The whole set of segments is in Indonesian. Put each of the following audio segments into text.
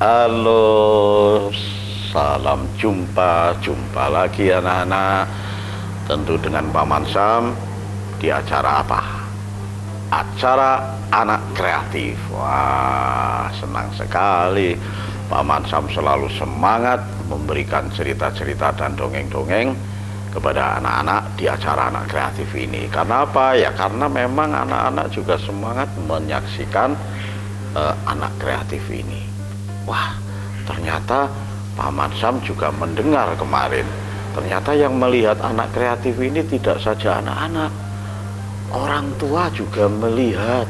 Halo, salam jumpa lagi anak-anak. Tentu dengan Paman Sam di acara apa? Acara anak kreatif. Wah, senang sekali. Paman Sam selalu semangat memberikan cerita-cerita dan dongeng-dongeng kepada anak-anak di acara anak kreatif ini. Karena apa? Ya karena memang anak-anak juga semangat menyaksikan anak kreatif ini. Wah, ternyata Paman Sam juga mendengar kemarin. Ternyata yang melihat anak kreatif ini tidak saja anak-anak, orang tua juga melihat.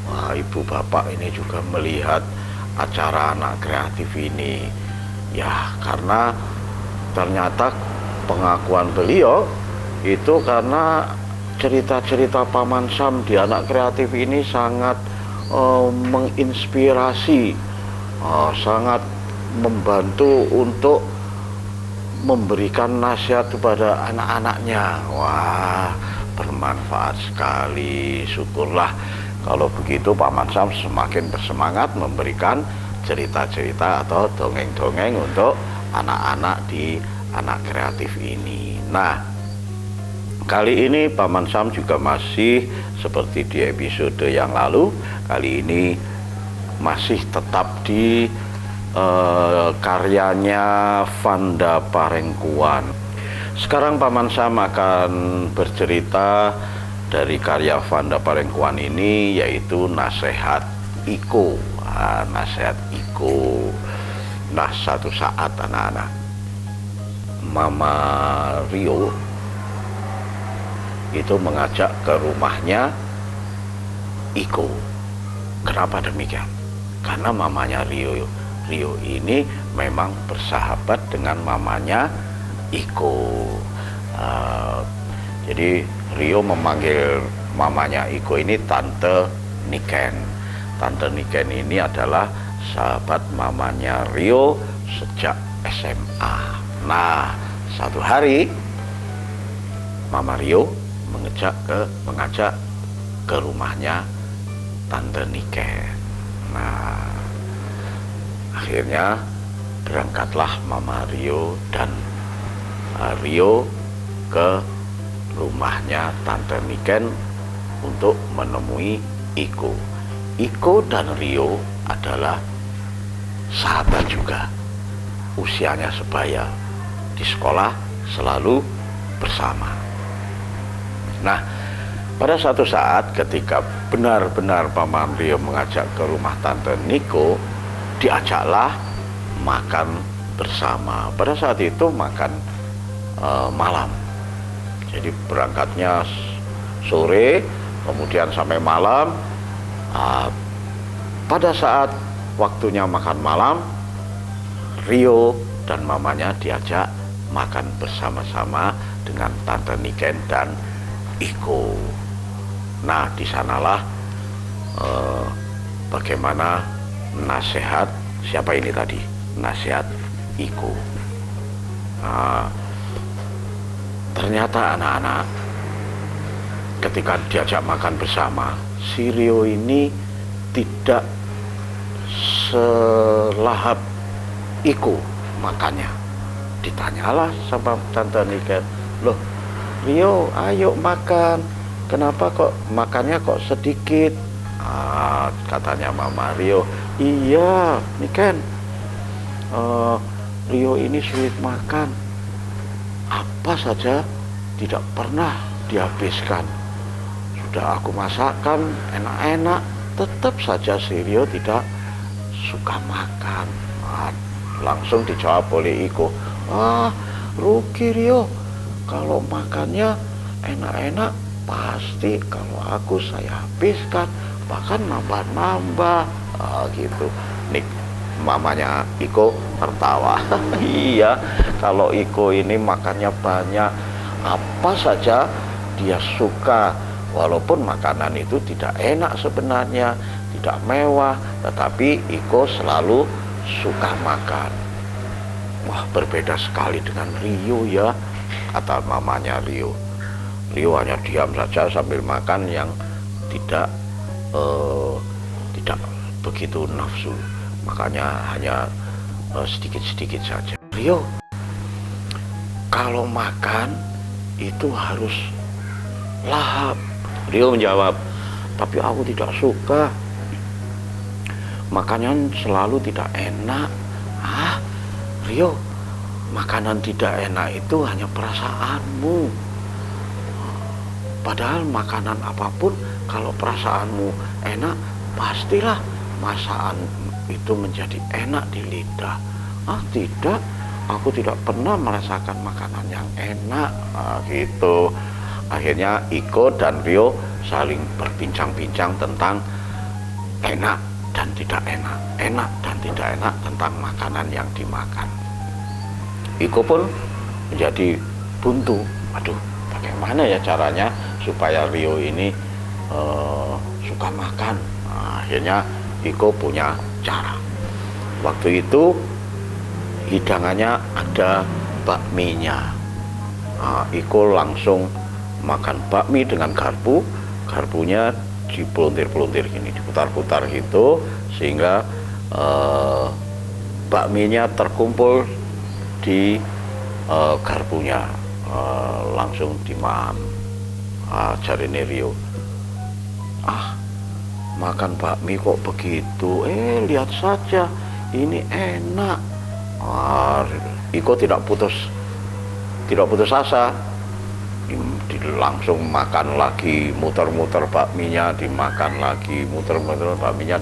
Wah, ibu bapak ini juga melihat acara anak kreatif ini. Ya, karena ternyata pengakuan beliau itu karena cerita-cerita Paman Sam di anak kreatif ini sangat menginspirasi. Sangat membantu untuk memberikan nasihat kepada anak-anaknya. Wah, bermanfaat sekali. Syukurlah kalau begitu Paman Sam semakin bersemangat memberikan cerita-cerita atau dongeng-dongeng untuk anak-anak di anak kreatif ini. Nah, kali ini Paman Sam juga masih seperti di episode yang lalu. Kali ini masih tetap di karyanya Vanda Parengkuan. Sekarang Paman Sam akan bercerita dari karya Vanda Parengkuan ini, yaitu Nasihat Iko. Nasihat Iko. Nah, satu saat anak-anak, Mama Rio itu mengajak ke rumahnya Iko. Kenapa demikian? Karena mamanya Rio ini memang bersahabat dengan mamanya Iko. Jadi Rio memanggil mamanya Iko ini Tante Niken. Tante Niken ini adalah sahabat mamanya Rio sejak SMA. Nah, satu hari Mama Rio mengajak ke rumahnya Tante Niken. Nah, akhirnya berangkatlah Mama Rio dan Rio ke rumahnya Tante Niken untuk menemui Iko. Iko dan Rio adalah sahabat juga, usianya sebaya, di sekolah selalu bersama. Nah, pada suatu saat ketika benar-benar Paman Rio mengajak ke rumah Tante Niko, diajaklah makan bersama. Pada saat itu makan malam. Jadi berangkatnya sore, kemudian sampai malam. Pada saat waktunya makan malam, Rio dan mamanya diajak makan bersama-sama dengan Tante Niken dan Iko. Nah, di sanalah bagaimana nasihat siapa ini tadi? Nasihat Iko. Nah, ternyata anak-anak ketika diajak makan bersama, si Rio ini tidak selahap Iko makannya. Ditanyalah sama Tante Niken, loh Rio, ayo makan. Kenapa kok makannya kok sedikit? Katanya Mama Rio, iya Niken, Rio ini sulit makan. Apa saja tidak pernah dihabiskan. Sudah aku masakkan enak-enak, tetap saja si Rio tidak suka makan. Langsung dijawab oleh Iko, rugi Rio, kalau makannya enak-enak pasti kalau saya habiskan, bahkan nambah-nambah. Gitu. Nih, mamanya Iko tertawa. Iya, kalau Iko ini makannya banyak, apa saja dia suka, walaupun makanan itu tidak enak sebenarnya, tidak mewah, tetapi Iko selalu suka makan. Wah, berbeda sekali dengan Rio ya, kata mamanya Rio. Rio hanya diam saja sambil makan yang tidak begitu nafsu. makanya hanya sedikit-sedikit saja. Rio, kalau makan itu harus lahap. Rio menjawab, tapi aku tidak suka, makanan selalu tidak enak. Ah, Rio, makanan tidak enak itu hanya perasaanmu. Padahal makanan apapun, kalau perasaanmu enak, pastilah masakan itu menjadi enak di lidah. Ah, tidak, aku tidak pernah merasakan makanan yang enak. Gitu. Akhirnya Iko dan Rio saling berbincang-bincang tentang enak dan tidak enak, enak dan tidak enak tentang makanan yang dimakan. Iko pun menjadi buntu. Aduh, bagaimana ya caranya supaya Rio ini suka makan? Nah, akhirnya Iko punya cara. Waktu itu hidangannya ada bakminya. Iko langsung makan bakmi dengan garpu. Garpunya dipeluntir-peluntir gini, diputar-putar gitu, sehingga bakminya terkumpul di garpunya. Langsung dimakan. Jarine Rio, makan bakmi kok begitu? Lihat saja, ini enak. Iko tidak putus asa, langsung makan lagi, muter-muter bakminya dimakan lagi, muter-muter bakminya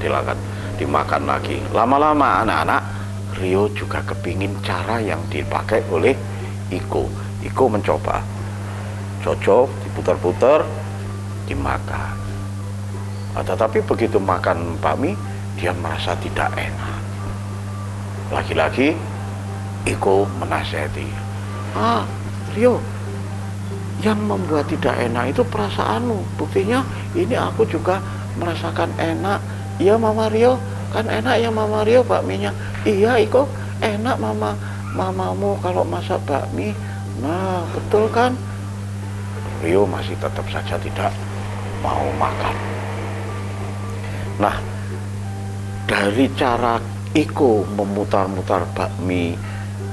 dimakan lagi. Lama-lama anak-anak Rio juga kepingin cara yang dipakai oleh Iko. Iko mencoba, cocok, diputar-putar, dimakan. Tetapi begitu makan bakmi, dia merasa tidak enak. Lagi-lagi Iko menasihati, Rio, yang membuat tidak enak itu perasaanmu. Buktinya ini aku juga merasakan enak. Iya Mama Rio, kan enak ya Mama Rio bakminya. Iya Iko, enak mamamu kalau masak bakmi. Nah, betul kan? Rio masih tetap saja tidak mau makan. Nah, dari cara Iko memutar-mutar bakmi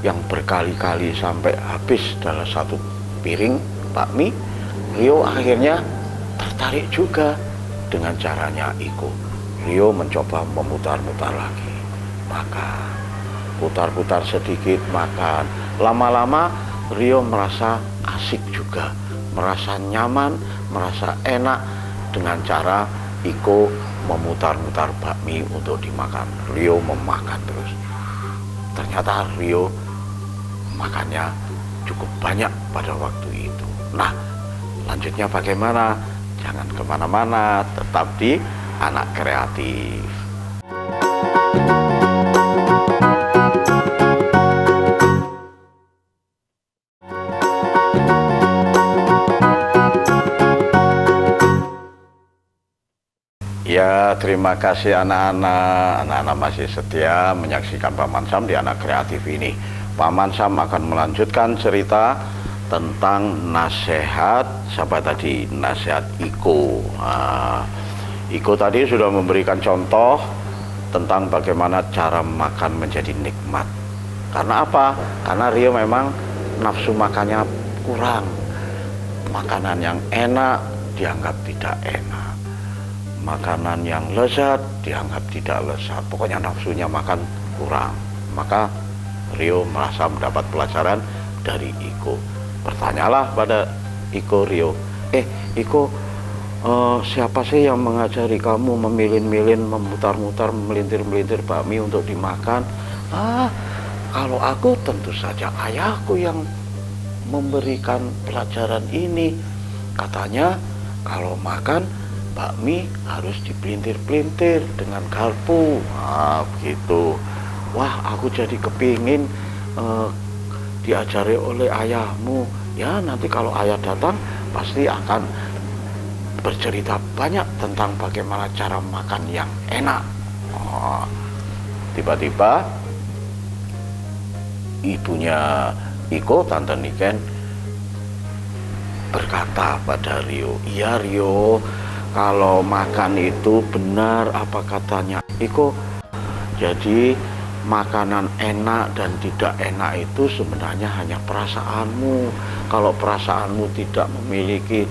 yang berkali-kali sampai habis dalam satu piring bakmi, Rio akhirnya tertarik juga dengan caranya Iko. Rio mencoba memutar-mutar lagi, makan, putar-putar sedikit, makan. Lama-lama Rio merasa asik juga, merasa nyaman, merasa enak dengan cara Iko memutar-mutar bakmi untuk dimakan. Rio memakan terus. Ternyata Rio makannya cukup banyak pada waktu itu. Nah, lanjutnya bagaimana? Jangan kemana-mana, tetap di Anak Kreatif. Ya, terima kasih anak-anak. Anak-anak masih setia menyaksikan Paman Sam di Anak Kreatif ini. Paman Sam akan melanjutkan cerita tentang nasihat, siapa tadi? Nasihat Iko. Iko tadi sudah memberikan contoh tentang bagaimana cara makan menjadi nikmat. Karena apa? Karena Rio memang nafsu makannya kurang. Makanan yang enak dianggap tidak enak. Makanan yang lezat dianggap tidak lezat. Pokoknya nafsunya makan kurang. Maka Rio merasa mendapat pelajaran dari Iko. Bertanyalah pada Iko, Rio, Iko, siapa sih yang mengajari kamu memilin-milin, memutar-mutar, melintir-melintir bakmi untuk dimakan? Kalau aku tentu saja ayahku yang memberikan pelajaran ini. Katanya kalau makan bakmi harus dipelintir-pelintir dengan garpu. Begitu. Wah, aku jadi kepingin diajari oleh ayahmu. Ya, nanti kalau ayah datang pasti akan bercerita banyak tentang bagaimana cara makan yang enak. Tiba-tiba ibunya Iko, Tante Niken, berkata pada Rio, iya Rio, kalau makan itu benar apa katanya Iko, Jadi makanan enak dan tidak enak itu sebenarnya hanya perasaanmu. Kalau perasaanmu tidak memiliki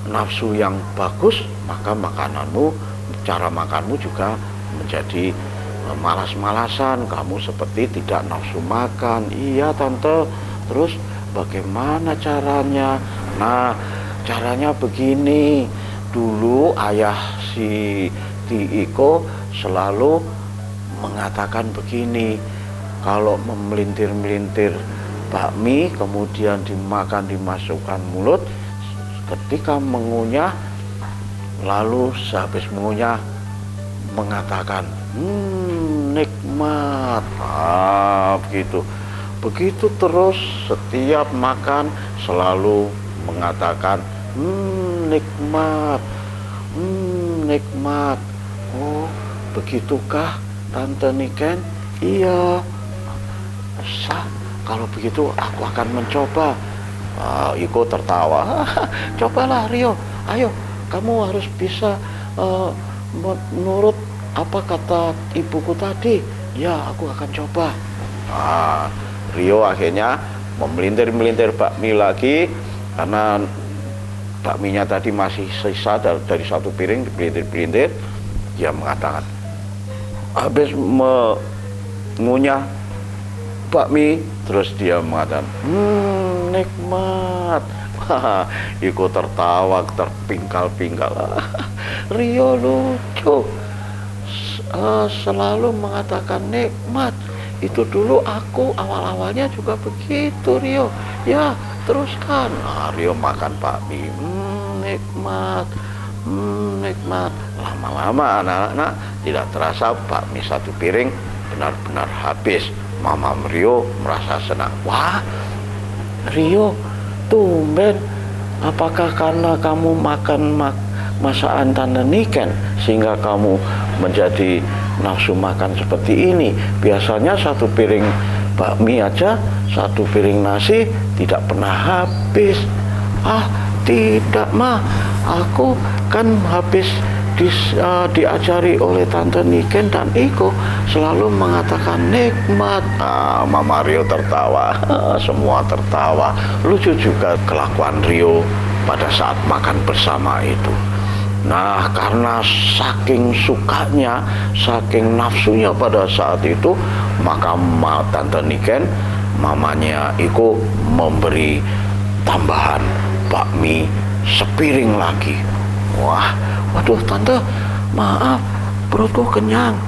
nafsu yang bagus, maka makananmu, cara makanmu juga menjadi malas-malasan. Kamu seperti tidak nafsu makan. Iya tante. Terus bagaimana caranya? Nah, caranya begini. Dulu ayah si Iko selalu mengatakan begini, kalau memelintir-melintir bakmi kemudian dimakan, dimasukkan mulut, ketika mengunyah, lalu sehabis mengunyah mengatakan nikmat. Begitu terus setiap makan selalu mengatakan nikmat, nikmat. Oh, begitukah Tante Niken? Iya. Kalau begitu aku akan mencoba. Iko tertawa. Cobalah Rio, ayo, kamu harus bisa menurut apa kata ibuku tadi. Ya, aku akan coba. Rio akhirnya memelintir-melintir bakmi lagi, karena bakminya tadi masih sisa dari satu piring, dipelintir-pelintir. Dia mengatakan, habis mengunyah bakmi, terus dia mengatakan nikmat. Iko tertawa terpingkal-pingkal. Rio lucu, selalu mengatakan nikmat. Itu dulu aku awal-awalnya juga begitu Rio. Ya, teruskan. Rio makan bakmi, nikmat, nikmat. Lama-lama anak-anak tidak terasa bakmi satu piring benar-benar habis. Mama Rio merasa senang. Wah, Rio, tumben. Apakah karena kamu makan masakan Tante Niken sehingga kamu menjadi nafsu makan seperti ini? Biasanya satu piring bakmi aja, satu piring nasi tidak pernah habis. Tidak mah, aku kan habis diajari oleh Tante Niken dan Iko selalu mengatakan nikmat. Mama Rio tertawa. Semua tertawa. Lucu juga kelakuan Rio pada saat makan bersama itu. Nah, karena saking sukanya, saking nafsunya pada saat itu, maka Tante Niken, mamanya Iko, memberi tambahan bakmi sepiring lagi. Waduh tante, maaf, perutku kenyang.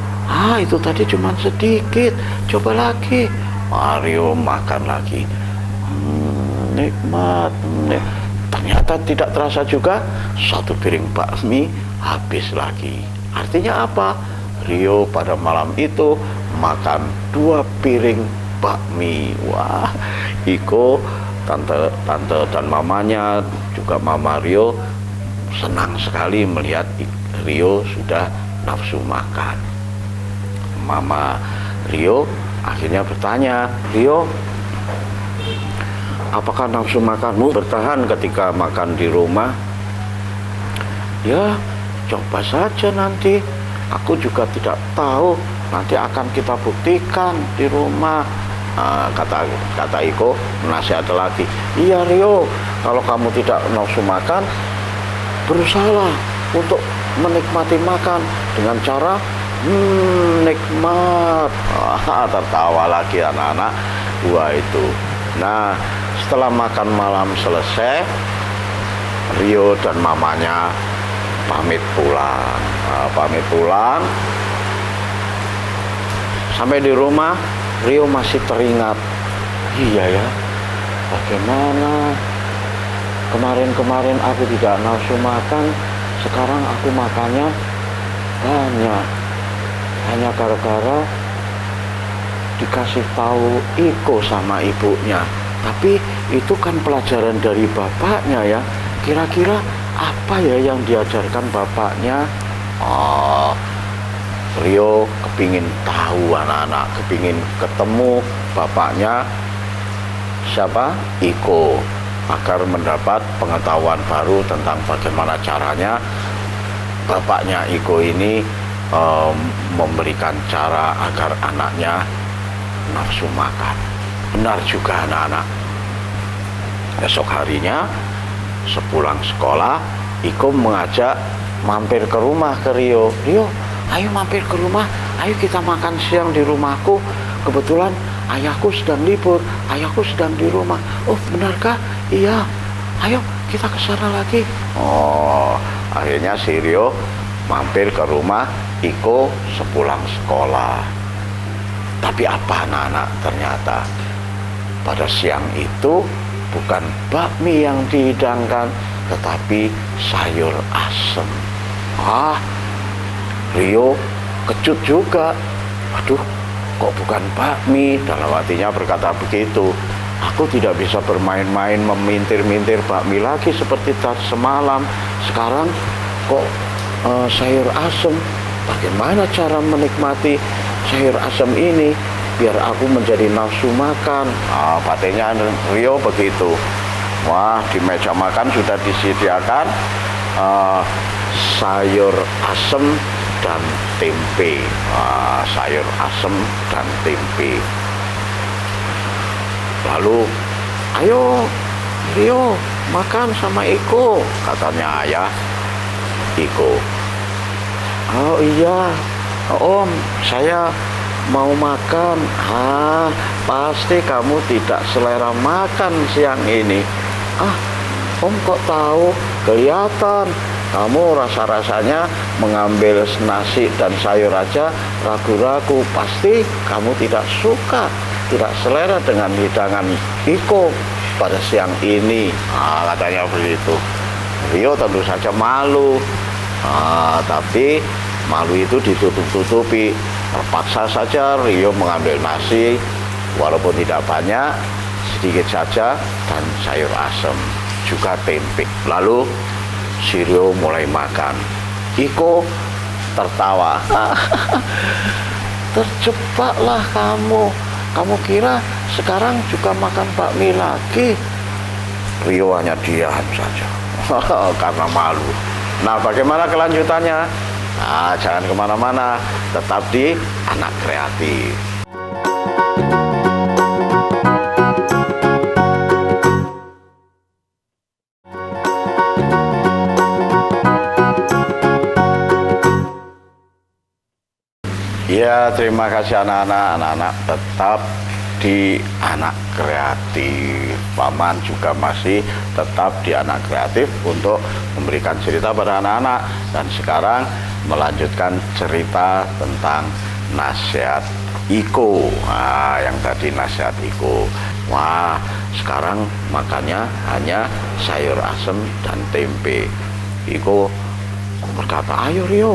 Itu tadi cuma sedikit, coba lagi. Rio makan lagi. Nikmat. Ternyata tidak terasa juga, satu piring bakmi habis lagi. Artinya apa? Rio pada malam itu makan 2 piring bakmi. Wah, Iko, tante dan mamanya, juga mama Rio senang sekali melihat Rio sudah nafsu makan. Mama Rio akhirnya bertanya, Rio, apakah nafsu makanmu bertahan ketika makan di rumah? Ya, coba saja nanti. Aku juga tidak tahu. Nanti akan kita buktikan di rumah. Kata Iko menasihati lagi. Iya Rio, kalau kamu tidak nafsu makan, berusahalah untuk menikmati makan dengan cara nikmat. Tertawa lagi anak-anak dua itu. Nah, setelah makan malam selesai, Rio dan mamanya pamit pulang. Sampai di rumah, Rio masih teringat. Iya ya, bagaimana kemarin aku tidak nafsu makan, sekarang aku makannya banyak. Hanya gara-gara dikasih tahu Iko sama ibunya. Tapi itu kan pelajaran dari bapaknya ya. Kira-kira apa ya yang diajarkan bapaknya? Rio kepingin tahu anak-anak, kepingin ketemu bapaknya siapa? Iko, agar mendapat pengetahuan baru tentang bagaimana caranya bapaknya Iko ini memberikan cara agar anaknya nafsu makan. Benar juga anak-anak. Esok harinya sepulang sekolah, Iko mengajak mampir ke rumah ke Rio. Rio, ayo mampir ke rumah, ayo kita makan siang di rumahku. Kebetulan ayahku sedang libur, ayahku sedang di rumah. Oh, benarkah? Iya. Ayo kita ke sana lagi. Oh, akhirnya si Rio mampir ke rumah Iko sepulang sekolah. Tapi apa anak-anak, ternyata pada siang itu bukan bakmi yang dihidangkan, tetapi sayur asem. Rio kejut juga. Aduh, kok bukan bakmi? Dalam hatinya berkata begitu. Aku tidak bisa bermain-main memintir-mintir bakmi lagi seperti semalam. Sekarang kok sayur asem. Bagaimana cara menikmati sayur asem ini biar aku menjadi nafsu makan? Batinnya Rio begitu. Wah, di meja makan sudah disediakan sayur asem dan tempe. Sayur asem dan tempe. Lalu, ayo Rio makan sama Iko, katanya ayah Iko. Oh iya, Om, saya mau makan. Pasti kamu tidak selera makan siang ini. Om kok tahu? Kelihatan kamu rasa-rasanya mengambil nasi dan sayur aja ragu-ragu. Pasti kamu tidak suka, tidak selera dengan hidangan Iko pada siang ini. Katanya begitu. Rio tentu saja malu. Tapi malu itu ditutup-tutupi. Terpaksa saja Rio mengambil nasi, walaupun tidak banyak, sedikit saja, dan sayur asem, juga tempe. Lalu si Rio mulai makan. Iko tertawa. Terjebaklah kamu. Kamu kira sekarang juga makan bakmi lagi? Rio hanya diam saja karena malu. Nah, bagaimana kelanjutannya? Jangan kemana-mana, tetap di Anak Kreatif. Ya, terima kasih anak-anak tetap di Anak Kreatif. Paman juga masih tetap di Anak Kreatif untuk memberikan cerita pada anak-anak. Dan sekarang melanjutkan cerita tentang nasihat Iko. Yang tadi nasihat Iko. Wah, sekarang makannya hanya sayur asem dan tempe. Iko berkata, ayo Rio,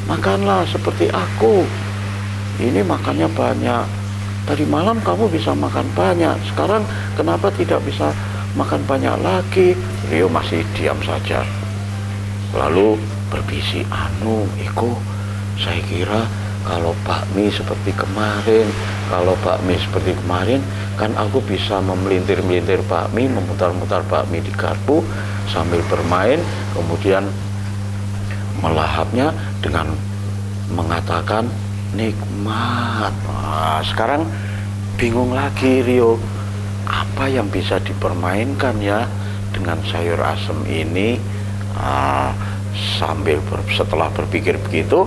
makanlah seperti aku. Ini makannya banyak. Tadi malam kamu bisa makan banyak. Sekarang kenapa tidak bisa makan banyak lagi? Rio masih diam saja. Lalu berbisik, Iko, saya kira kalau bakmi seperti kemarin, kan aku bisa memelintir-melintir bakmi, memutar-mutar bakmi di garpu sambil bermain, kemudian melahapnya dengan mengatakan nikmat. Sekarang bingung lagi Rio, apa yang bisa dipermainkan ya dengan sayur asem ini? Setelah berpikir begitu,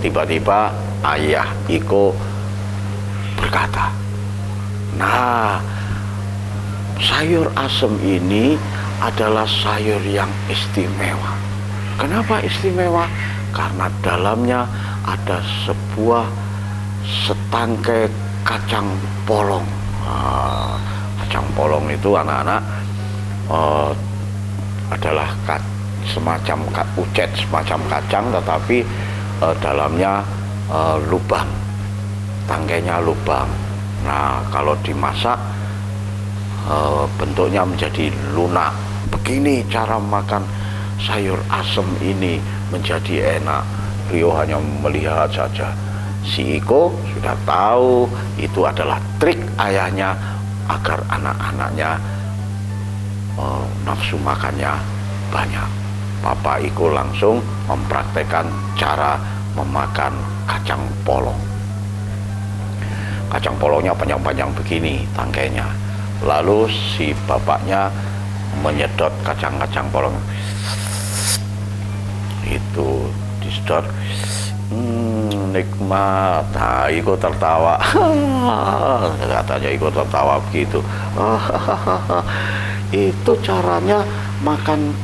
tiba-tiba ayah Iko berkata, nah, sayur asem ini adalah sayur yang istimewa. Kenapa istimewa? Karena dalamnya ada sebuah setangkai kacang polong. Kacang polong itu anak-anak adalah semacam ucet, semacam kacang, tetapi dalamnya lubang, tangkainya lubang. Nah, kalau dimasak bentuknya menjadi lunak. Begini cara makan sayur asem ini menjadi enak. Rio hanya melihat saja. Si Iko sudah tahu itu adalah trik ayahnya agar anak-anaknya nafsu makannya banyak. Papa Iko langsung mempraktekkan cara memakan kacang polong. Kacang polongnya panjang-panjang begini tangkainya. Lalu si bapaknya menyedot kacang-kacang polong. Itu disedot. Nikmat. Nah, Iko tertawa. Katanya Iko tertawa begitu. Itu caranya makan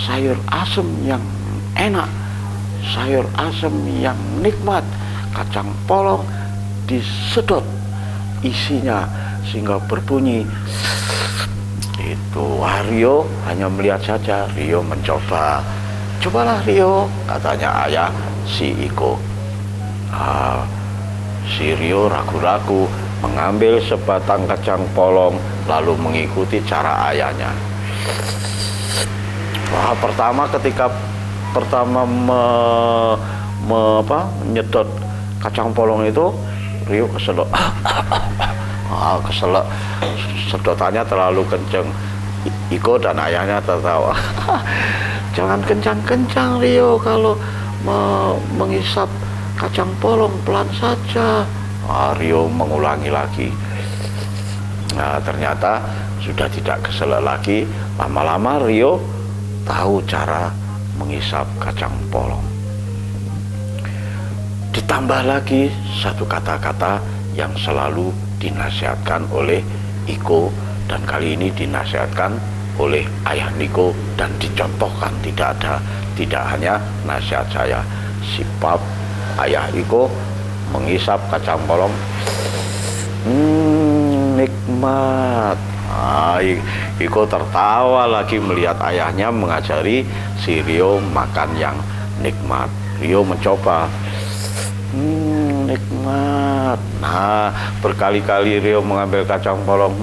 sayur asem yang enak, sayur asem yang nikmat. Kacang polong disedot isinya sehingga berbunyi. Itu Rio hanya melihat saja. Rio mencoba. Cobalah Rio, katanya ayah si Iko. Si Rio ragu-ragu mengambil sebatang kacang polong lalu mengikuti cara ayahnya. Ketika pertama menyedot kacang polong itu, Rio keselak. Keselak, sedotannya terlalu kencang. Iko dan ayahnya tertawa. Jangan kencang-kencang Rio, kalau menghisap kacang polong pelan saja. Rio mengulangi lagi. Nah, ternyata sudah tidak keselak lagi. Lama-lama Rio tahu cara menghisap kacang polong. Ditambah lagi satu kata-kata yang selalu dinasihatkan oleh Iko, dan kali ini dinasihatkan oleh ayah Niko dan dicontohkan. Tidak hanya nasihat saya. Si ayah Iko menghisap kacang polong. Nikmat. Iko tertawa lagi melihat ayahnya mengajari si Rio makan yang nikmat. Rio mencoba. Nikmat. Nah, berkali-kali Rio mengambil kacang polong.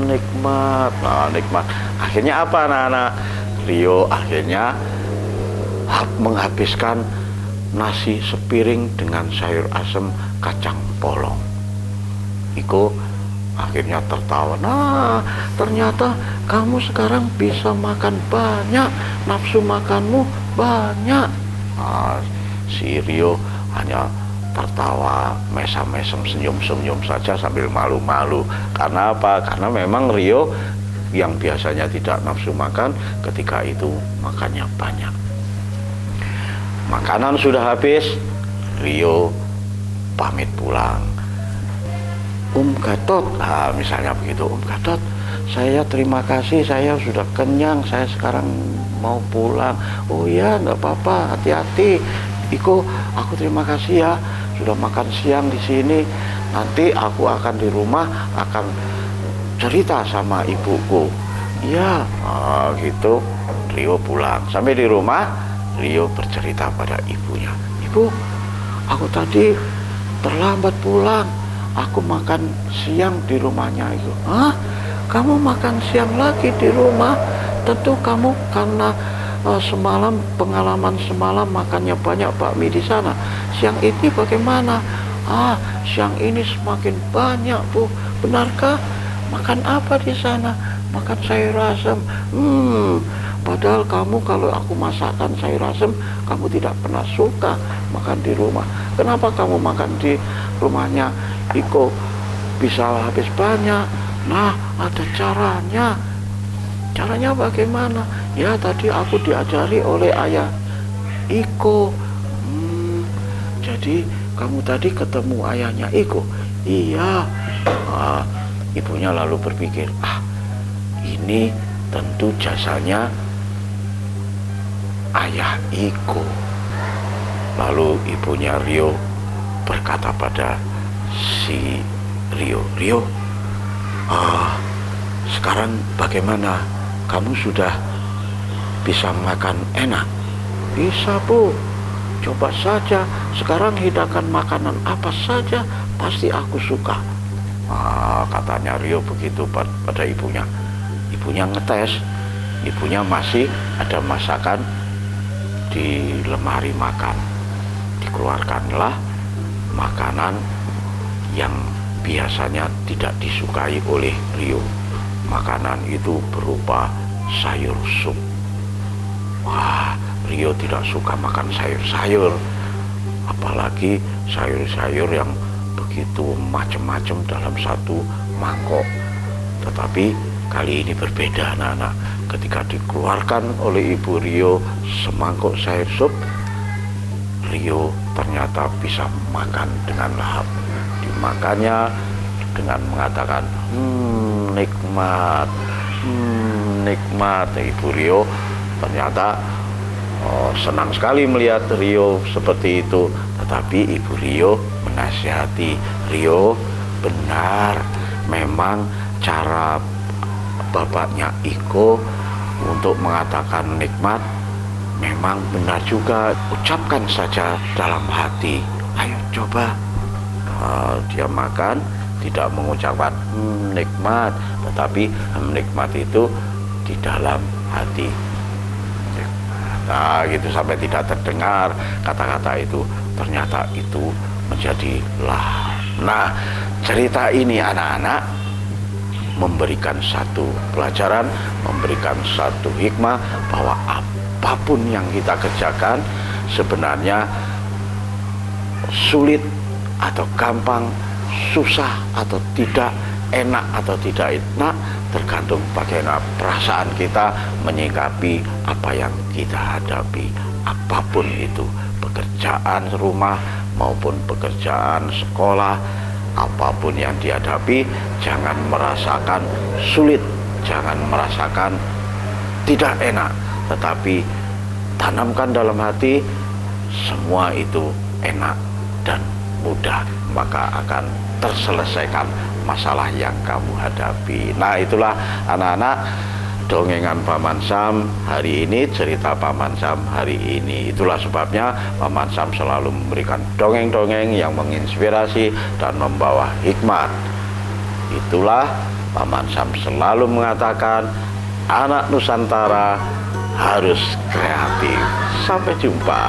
Nikmat. Nah, nikmat. Akhirnya apa anak-anak? Rio akhirnya menghabiskan nasi sepiring dengan sayur asem kacang polong. Iko akhirnya tertawa. Nah, ternyata kamu sekarang bisa makan banyak, nafsu makanmu banyak. Nah, si Rio hanya tertawa, mesam-mesem, senyum-senyum saja sambil malu-malu. Karena apa? Karena memang Rio yang biasanya tidak nafsu makan, ketika itu makannya banyak. Makanan sudah habis, Rio pamit pulang. Gatot, misalnya begitu. Gatot, saya terima kasih, saya sudah kenyang, saya sekarang mau pulang. Oh ya, nggak apa-apa, hati-hati. Iko, aku terima kasih ya, sudah makan siang di sini. Nanti aku akan di rumah akan cerita sama ibuku. Iya, gitu. Rio pulang. Sampai di rumah, Rio bercerita pada ibunya. Ibu, aku tadi terlambat pulang. Aku makan siang di rumahnya itu. Hah? Kamu makan siang lagi di rumah? Tentu kamu karena semalam, pengalaman semalam makannya banyak bakmi di sana. Siang ini bagaimana? Siang ini semakin banyak, Bu. Benarkah? Makan apa di sana? Makan sayur asem. Padahal kamu kalau aku masakkan sayur asem, kamu tidak pernah suka makan di rumah. Kenapa kamu makan di rumahnya Iko bisa habis banyak? Nah, ada caranya. Caranya bagaimana? Ya, tadi aku diajari oleh ayah Iko. Jadi kamu tadi ketemu ayahnya Iko? Iya. Ibunya lalu berpikir, ini tentu jasanya ayah Iko. Lalu ibunya Rio berkata pada si Rio, sekarang bagaimana? Kamu sudah bisa makan enak? Bisa, Bu. Coba saja. Sekarang hidangkan makanan apa saja, pasti aku suka. Katanya Rio begitu pada ibunya. Ibunya ngetes. Ibunya masih ada masakan di lemari makan. Dikeluarkanlah makanan yang biasanya tidak disukai oleh Rio. Makanan itu berupa sayur sup. Rio tidak suka makan sayur-sayur. apalagi sayur-sayur yang begitu macam-macam dalam satu mangkok. Tetapi kali ini berbeda anak-anak. Ketika dikeluarkan oleh Ibu Rio semangkuk sayur sup, Rio ternyata bisa makan dengan lahap. Dimakannya dengan mengatakan, nikmat, nikmat. Ibu Rio ternyata senang sekali melihat Rio seperti itu. Tetapi Ibu Rio menasihati Rio, benar, memang cara bapaknya Iko untuk mengatakan nikmat memang benar juga. Ucapkan saja dalam hati, ayo coba. Dia makan, tidak mengucapkan nikmat, tetapi nikmat itu di dalam hati. Nah gitu, sampai tidak terdengar kata-kata itu, ternyata itu menjadi lahap. Nah, cerita ini anak-anak memberikan satu pelajaran, memberikan satu hikmah bahwa apapun yang kita kerjakan sebenarnya sulit atau gampang, susah atau tidak, enak atau tidak enak, tergantung bagaimana perasaan kita menyikapi apa yang kita hadapi. Apapun itu, pekerjaan rumah maupun pekerjaan sekolah, apapun yang dihadapi, jangan merasakan sulit, jangan merasakan tidak enak, tetapi tanamkan dalam hati semua itu enak dan mudah, maka akan terselesaikan masalah yang kamu hadapi. Nah itulah anak-anak dongengan Paman Sam hari ini, cerita Paman Sam hari ini. Itulah sebabnya Paman Sam selalu memberikan dongeng-dongeng yang menginspirasi dan membawa hikmat. Itulah Paman Sam selalu mengatakan, anak Nusantara harus kreatif. Sampai jumpa.